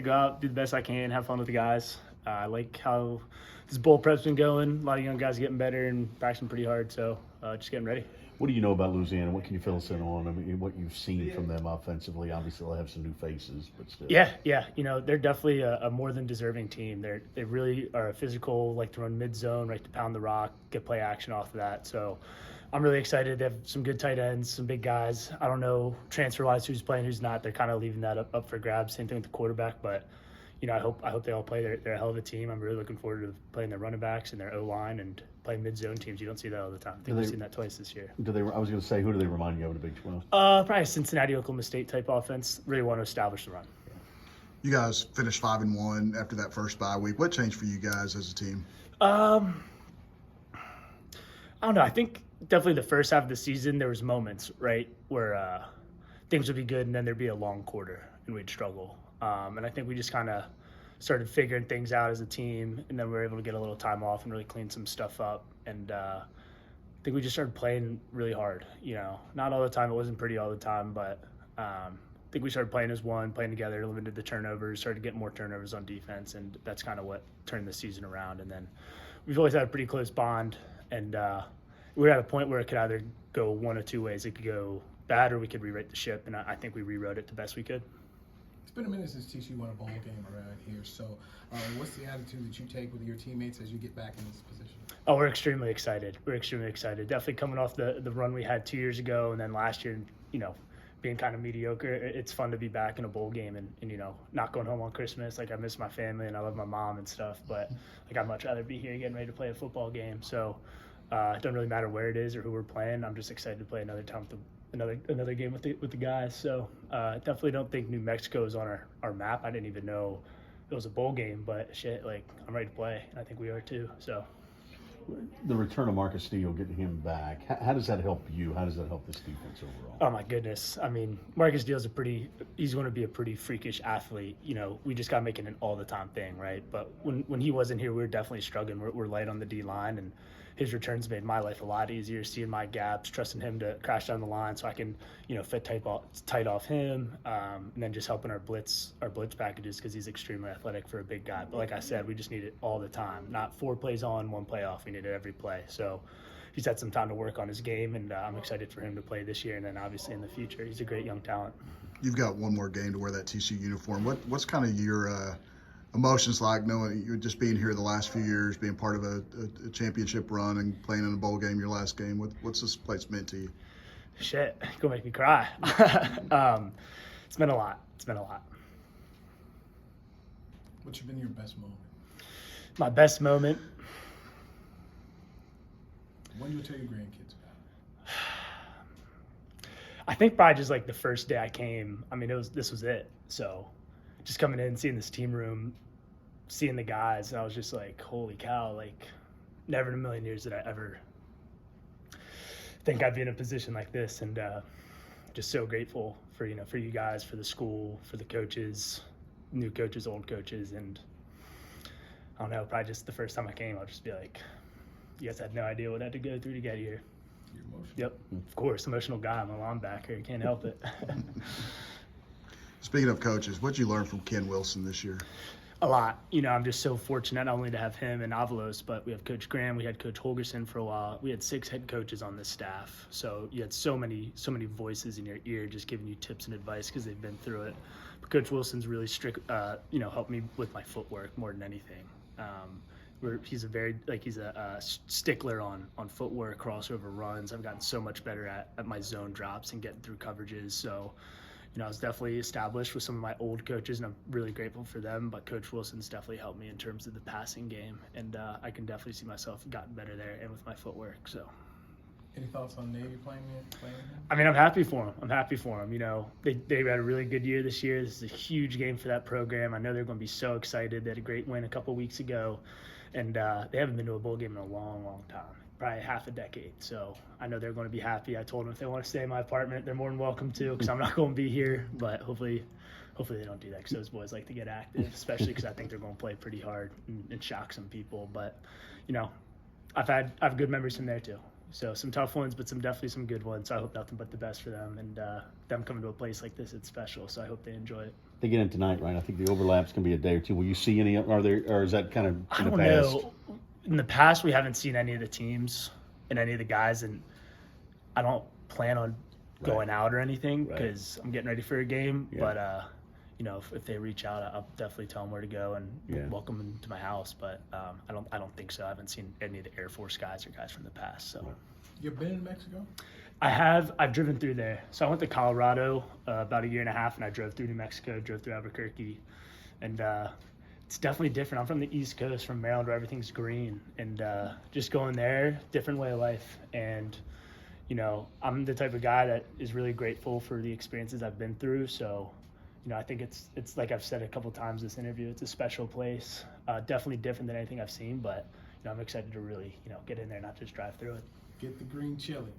Go out, do the best I can, have fun with the guys. I like how this bowl prep's been going. A lot of young guys getting better and practicing pretty hard, so just getting ready. What do you know about Louisiana? What can you fill us in on? I mean, what you've seen from them offensively? Obviously, they'll have some new faces, but still. Yeah. They're definitely a more than deserving team. They really are a physical, like to run mid zone, right to pound the rock, get play action off of that. So I'm really excited. They have some good tight ends, some big guys. I don't know transfer wise who's playing, who's not. They're kind of leaving that up for grabs. Same thing with the quarterback, but I hope they all play. They're a hell of a team. I'm really looking forward to playing their running backs and their O-line and playing mid-zone teams. You don't see that all the time. I think we've seen that twice this year. I was going to say, who do they remind you of in the Big 12? Probably a Cincinnati, Oklahoma State type offense. Really want to establish the run. You guys finished 5-1 after that first bye week. What changed for you guys as a team? I don't know. I think definitely the first half of the season there was moments, right, where things would be good and then there'd be a long quarter and we'd struggle. And I think we just kind of started figuring things out as a team, and then we were able to get a little time off and really clean some stuff up. And I think we just started playing really hard. Not all the time. It wasn't pretty all the time, but I think we started playing as one, playing together, limited the turnovers, started getting more turnovers on defense, and that's kind of what turned the season around. And then we've always had a pretty close bond, and we were at a point where it could either go one of two ways. It could go bad or we could rewrite the ship, and I think we rewrote it the best we could. It's been a minute since TCU won a bowl game around here. So what's the attitude that you take with your teammates as you get back in this position? Oh, we're extremely excited. Definitely coming off the run we had 2 years ago and then last year, being kind of mediocre. It's fun to be back in a bowl game and not going home on Christmas. Like, I miss my family and I love my mom and stuff, but I'd much rather be here getting ready to play a football game. So it doesn't really matter where it is or who we're playing. I'm just excited to play another time with another game with the guys. So definitely don't think New Mexico is on our map. I didn't even know it was a bowl game, but shit, I'm ready to play. And I think we are too. So the return of Marcus Steele, getting him back, how does that help you? How does that help this defense overall? Oh my goodness. I mean, Marcus Steele's he's going to be a pretty freakish athlete. We just got to make it an all the time thing, right? But when he wasn't here, we were definitely struggling. We're light on the D line, and his returns made my life a lot easier, seeing my gaps, trusting him to crash down the line so I can, fit tight off him, and then just helping our blitz packages because he's extremely athletic for a big guy. But like I said, we just need it all the time, not 4 plays on, 1 play off. We need it every play. So he's had some time to work on his game, and I'm excited for him to play this year and then obviously in the future. He's a great young talent. You've got one more game to wear that TCU uniform. What's kind of your emotions like, knowing you're just being here the last few years, being part of a championship run and playing in a bowl game, your last game? What's this place meant to you? Shit, it's gonna make me cry. It's been a lot. What's been your best moment? My best moment. When do you tell your grandkids about it? I think probably just the first day I came. I mean, this was it. So just coming in, seeing this team room, seeing the guys, and I was just like, holy cow, never in a million years did I ever think I'd be in a position like this. And just so grateful for you guys, for the school, for the coaches, new coaches, old coaches. And I don't know, probably just the first time I came, I'll just be like, you guys had no idea what I had to go through to get here. You're emotional. Yep, of course, emotional guy. I'm a linebacker, can't help it. Speaking of coaches, what'd you learn from Ken Wilson this year? A lot. I'm just so fortunate not only to have him and Avalos, but we have Coach Graham, we had Coach Holgerson for a while. We had 6 head coaches on this staff. So you had so many voices in your ear just giving you tips and advice because they've been through it. But Coach Wilson's really strict, helped me with my footwork more than anything. He's a stickler on footwork, crossover runs. I've gotten so much better at my zone drops and getting through coverages. So I was definitely established with some of my old coaches, and I'm really grateful for them. But Coach Wilson's definitely helped me in terms of the passing game, and I can definitely see myself gotten better there and with my footwork. So, any thoughts on Navy playing him? I mean, I'm happy for him. They had a really good year this year. This is a huge game for that program. I know they're going to be so excited. They had a great win a couple weeks ago, and they haven't been to a bowl game in a long, long time. Probably half a decade. So I know they're going to be happy. I told them if they want to stay in my apartment, they're more than welcome to, because I'm not going to be here. But hopefully they don't do that, because those boys like to get active, especially because I think they're going to play pretty hard and shock some people. But I have good memories from there too. So some tough ones, but definitely some good ones. So I hope nothing but the best for them, and them coming to a place like this, it's special. So I hope they enjoy it. They get in tonight, right? I think the overlap's going to be a day or two. Will you see any? Or is that kind of I in the don't past? know. In the past, we haven't seen any of the teams and any of the guys, and I don't plan on going out or anything because I'm getting ready for a game. Yeah. But you know, if they reach out, I'll definitely tell them where to go and welcome them to my house. But I don't think so. I haven't seen any of the Air Force guys or guys from the past. So You've been in Mexico? I have. I've driven through there. So I went to Colorado about a year and a half, and I drove through New Mexico, drove through Albuquerque, and it's definitely different. I'm from the East Coast, from Maryland, where everything's green, and just going there, different way of life. And you know, I'm the type of guy that is really grateful for the experiences I've been through. So, you know, I think it's like I've said a couple times this interview, it's a special place. Definitely different than anything I've seen, but you know, I'm excited to really, you know, get in there, not just drive through it. Get the green chili.